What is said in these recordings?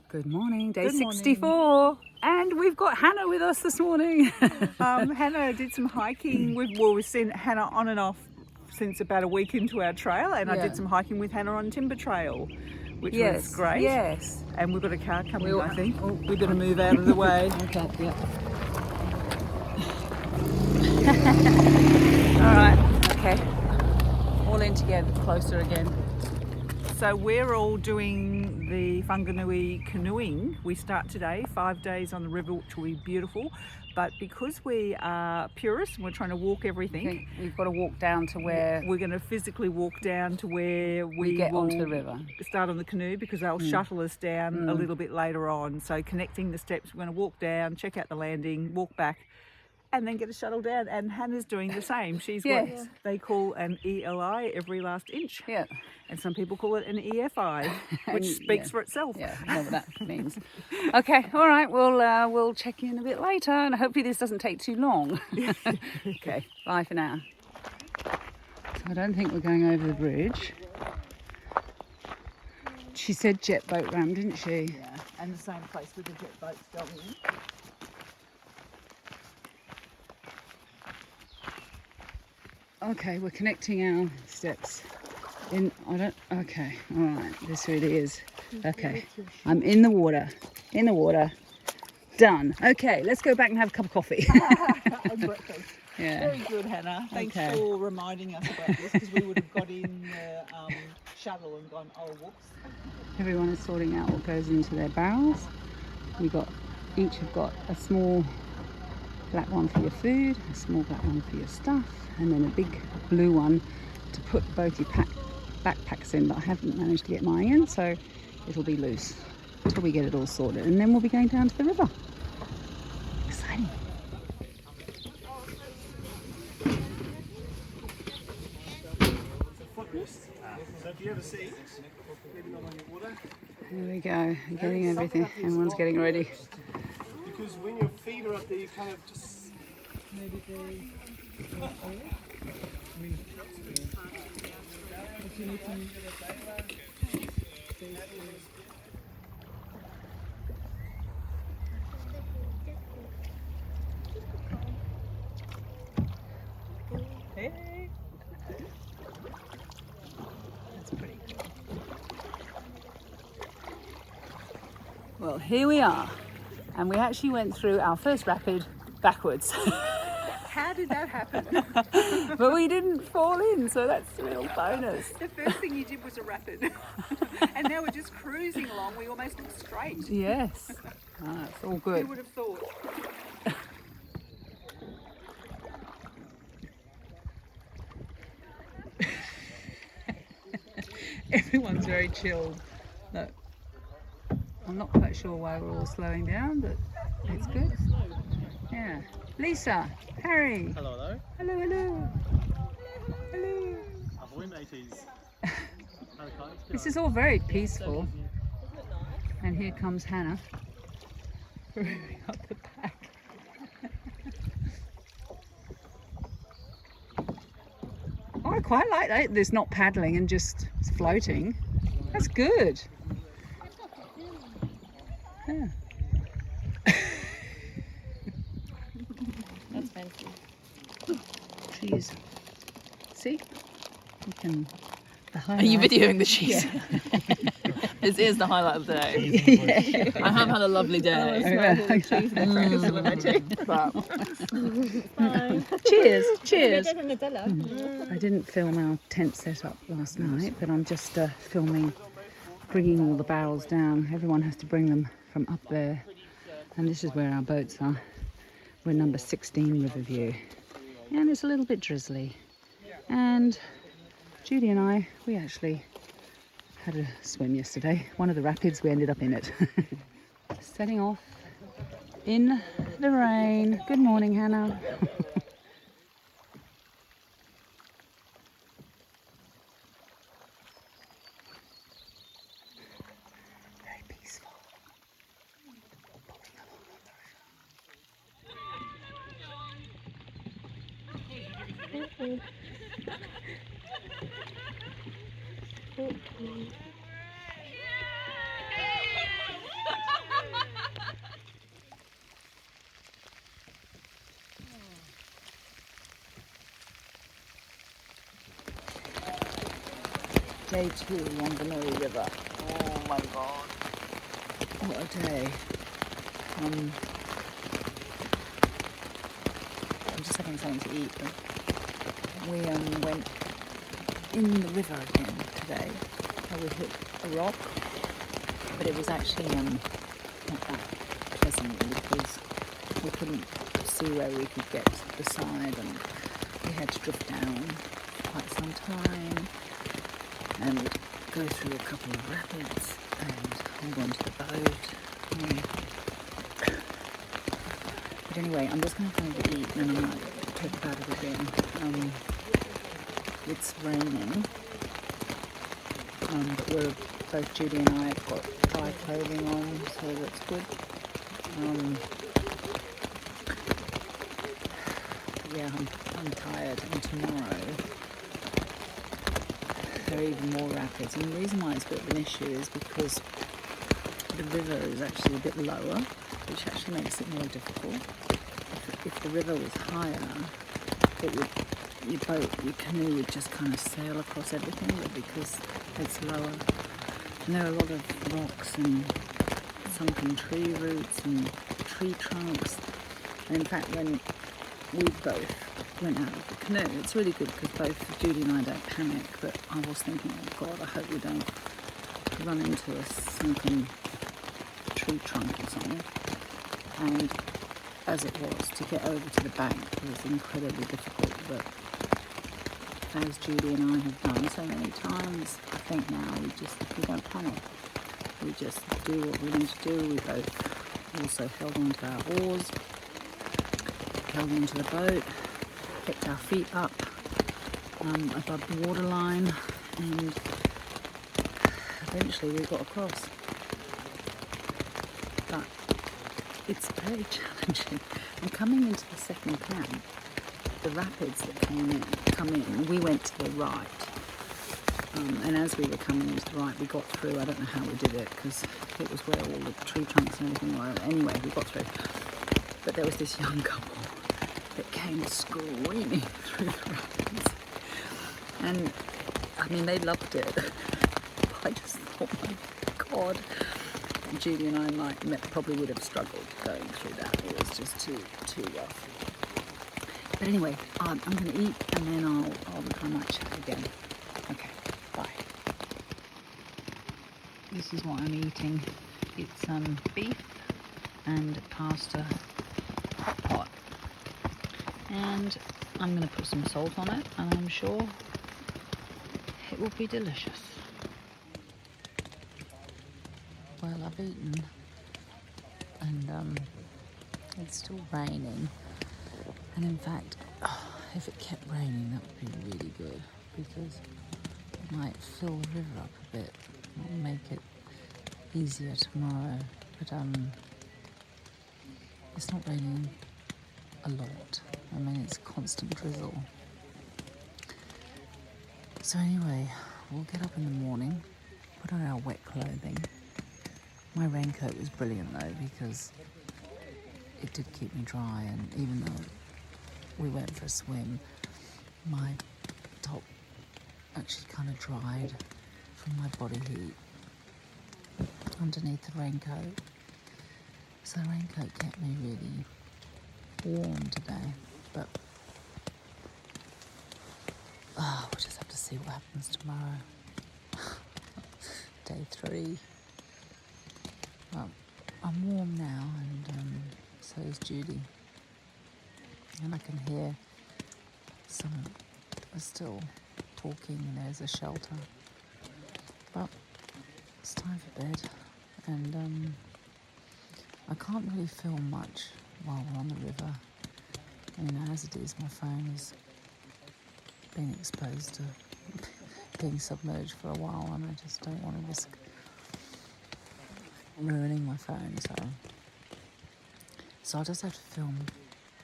Good morning, day Good morning. 64. And we've got Hannah with us this morning. Hannah did some hiking. We've seen Hannah on and off since about a week into our trail, and I Yeah. did some hiking with Hannah on Timber Trail, which Yes, was great. yes. And we've got a car coming, We'll- I think. oh. We better move out of the way. Okay, yeah. All right, okay. All in together, closer again. So we're all doing the Whanganui canoeing. We start today, 5 days on the river, which will be beautiful. But because we are purists and we're trying to walk I everything, think we've got to walk down to where we're going to physically walk down to where we get will onto the river. Start on the canoe, because they'll shuttle us down a little bit later on. So connecting the steps, we're going to walk down, check out the landing, walk back, and then get a shuttle down. And Hannah's doing the same. She's Yes. what they call an ELI, every last inch. Yeah. And some people call it an EFI, which speaks for itself. Yeah, I know what that means. Okay, all right, we'll check in a bit later, and hopefully this doesn't take too long. Okay, bye for now. So I don't think we're going over the bridge. She said jet boat ram, didn't she? Yeah, and the same place with the jet boats going in. Okay, we're connecting our steps. Okay, all right, this really is. Okay, I'm in the water, done. Okay, let's go back and have a cup of coffee. And breakfast. Yeah. Very good, Hannah. Thanks Okay. for reminding us about this, because we would have got in the shuttle and gone, oh, whoops. Everyone is sorting out what goes into their barrels. Each have got a small black one for your food, a small black one for your stuff, and then a big blue one to put both your backpacks in, but I haven't managed to get mine in, so it'll be loose until we get it all sorted, and then we'll be going down to the river. Exciting. Here we go, getting everything, everyone's getting ready. Because when your feet are up there, you kind of just maybe Hey. That's pretty cool. Well, here we are, and we actually went through our first rapid backwards. How did that happen? But we didn't fall in, so that's a real bonus. The first thing you did was a rapid. And now we're just cruising along. We almost look straight. Yes. It's all Who good. would have thought? Everyone's very chilled. Look, I'm not quite sure why we're all slowing down, but it's good. Yeah. Lisa, Harry. hello, hello. Hello, hello. Hello. Ahoy, mateys. This is all very peaceful. And here comes Hannah. Moving up the back. Oh, I quite like that. There's not paddling and just floating. That's good. Yeah. That's fancy. Cheese. See? You can. The Are you highlight. videoing the cheese? This is the highlight of the day. I have had a lovely day. Cheers, cheers. I didn't film our tent setup last night, but I'm just filming, bringing all the barrels down. Everyone has to bring them from up there, and this is where our boats are. We're number 16 Riverview, and it's a little bit drizzly. And Judy and I, we actually had a swim yesterday. One of the rapids, we ended up in it. Setting off in the rain. Good morning, Hannah. Very peaceful. Pulling along on the river. Day 2, Whanganui River. Oh my god. What a day. I'm just having something to eat. But we went in the river again today. We hit a rock, but it was actually not that pleasant because we couldn't see where we could get to the side, and we had to drift down for quite some time and go through a couple of rapids and hold on to the boat. But anyway, I'm just going to go to eat and then I might talk about it again. It's raining, but both Judy and I have got dry clothing on, so that's good. Yeah, I'm tired, and tomorrow there are even more rapids. And the reason why it's a bit of an issue is because the river is actually a bit lower, which actually makes it more difficult. If the river was higher, it would, your canoe would just kind of sail across everything, but because it's lower, and there are a lot of rocks and sunken tree roots and tree trunks. And in fact, when we both went out of the canoe, it's really good because both Judy and I don't panic, but I was thinking, oh God, I hope we don't run into a sunken tree trunk or something. And as it was, to get over to the bank was incredibly difficult, but as Judy and I have done so many times, I think now we don't panic. We just do what we need to do. We both also held on to our oars, held onto the boat, picked our feet up above the waterline, and eventually we got across. But it's very challenging. And coming into the second camp, the rapids that come in, we went to the right. And as we were coming into the right, we got through. I don't know how we did it because it was where all the tree trunks and everything were. Anyway, we got through. But there was this young couple that came screaming through the rapids. And I mean, they loved it. I just thought, my God. Judy and I probably would have struggled going through that. It was just too rough. But anyway, I'm going to eat and then I might chat again. Okay, bye. This is what I'm eating. It's beef and pasta hot pot. And I'm going to put some salt on it, and I'm sure it will be delicious. Well, I've eaten, and it's still raining. And in fact, if it kept raining, that would be really good because it might fill the river up a bit. It will make it easier tomorrow. But it's not raining a lot. I mean, it's constant drizzle. So anyway, we'll get up in the morning, put on our wet clothing. My raincoat was brilliant though because it did keep me dry, and even though we went for a swim, my top actually kind of dried from my body heat underneath the raincoat. So the raincoat kept me really warm today, but we'll just have to see what happens tomorrow. Day 3. Well, I'm warm now, and so is Judy. And I can hear some are still talking, and there's a shelter. But it's time for bed, and I can't really film much while we're on the river. I mean, as it is, my phone has been exposed to being submerged for a while, and I just don't want to risk ruining my phone, so I'll just have to film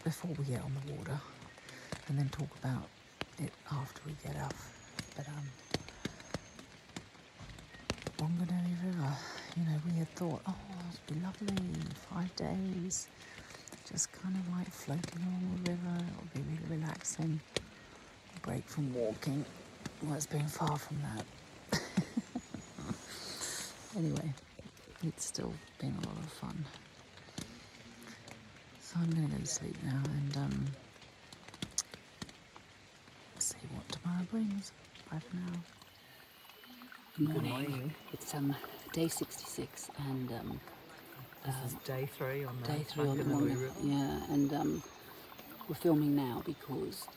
before we get on the water and then talk about it after we get off. But Whanganui River, we had thought, oh, it'd be lovely, 5 days, just kind of like floating along the river. It would be really relaxing, a break from walking. Well, it's been far from that. Anyway, it's still been a lot of fun. So I'm going to go to sleep now and see what tomorrow brings. Bye for now. Good morning. It's day 66 and This is day 3 on the day 3 on the Whanganui River. River. Yeah, and we're filming now because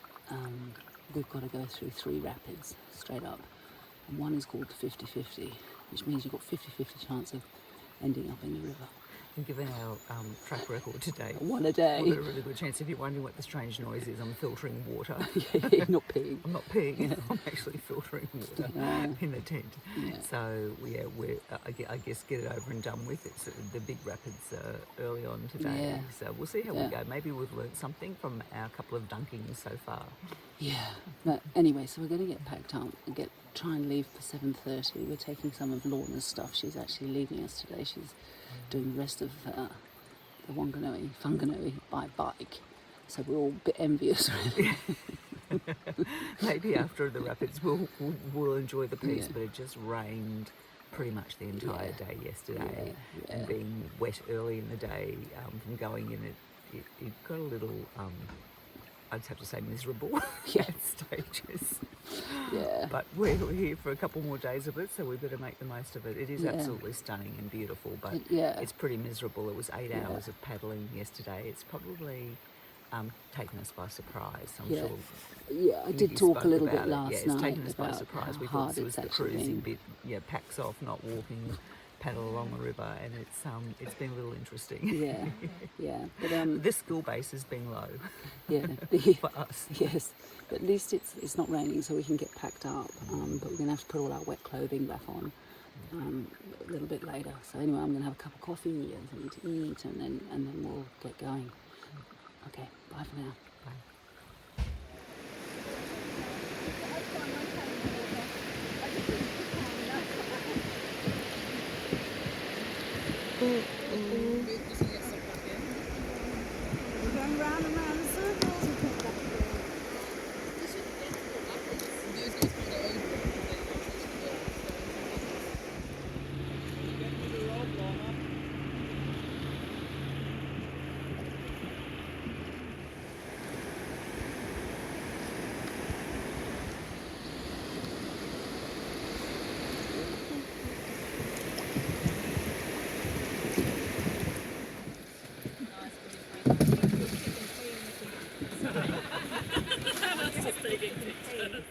we've got to go through 3 rapids straight up. And one is called the 50-50, which means you've got 50-50 chance of ending up in the river. And given our track record today, One a day. we've got a really good chance. If you're wondering what the strange noise is, I'm filtering water. Not peeing. I'm not peeing, I'm actually filtering water in the tent. Yeah. So yeah, we're I guess get it over and done with. It's the big rapids early on today. Yeah. So we'll see how we Yeah. go. Maybe we've learnt something from our couple of dunkings so far. Yeah. But anyway, so we're going to get packed up and try and leave for 7:30. We're taking some of Lorna's stuff. She's actually leaving us today. She's doing the rest of the Whanganui by bike. So we're all a bit envious, really. Maybe after the rapids we'll enjoy the peace, Yeah. but it just rained pretty much the entire day yesterday, Yeah. and being wet early in the day from going in, it got a little, I'd have to say, miserable at stages. Yeah. But we're here for a couple more days of it, so we better make the most of it. It is Yeah. absolutely stunning and beautiful, but Yeah. it's pretty miserable. It was 8 Yeah. hours of paddling yesterday. It's probably taken us by surprise. I'm Yeah. sure Yeah, I you did talk a spoke little about bit it. last Yeah, it's night taken us by about surprise. how We hard thought it was it's the actually cruising been. bit, packs off, not walking, paddle along the river, and it's been a little interesting. Yeah, yeah. But The school base has been low yeah, for us. yes. But at least it's not raining, so we can get packed up. But we're gonna have to put all our wet clothing back on a little bit later. So anyway, I'm gonna have a cup of coffee and something to eat, and then we'll get going. Okay, bye for now. Bye. We're going round and round in circles. Just taking pictures.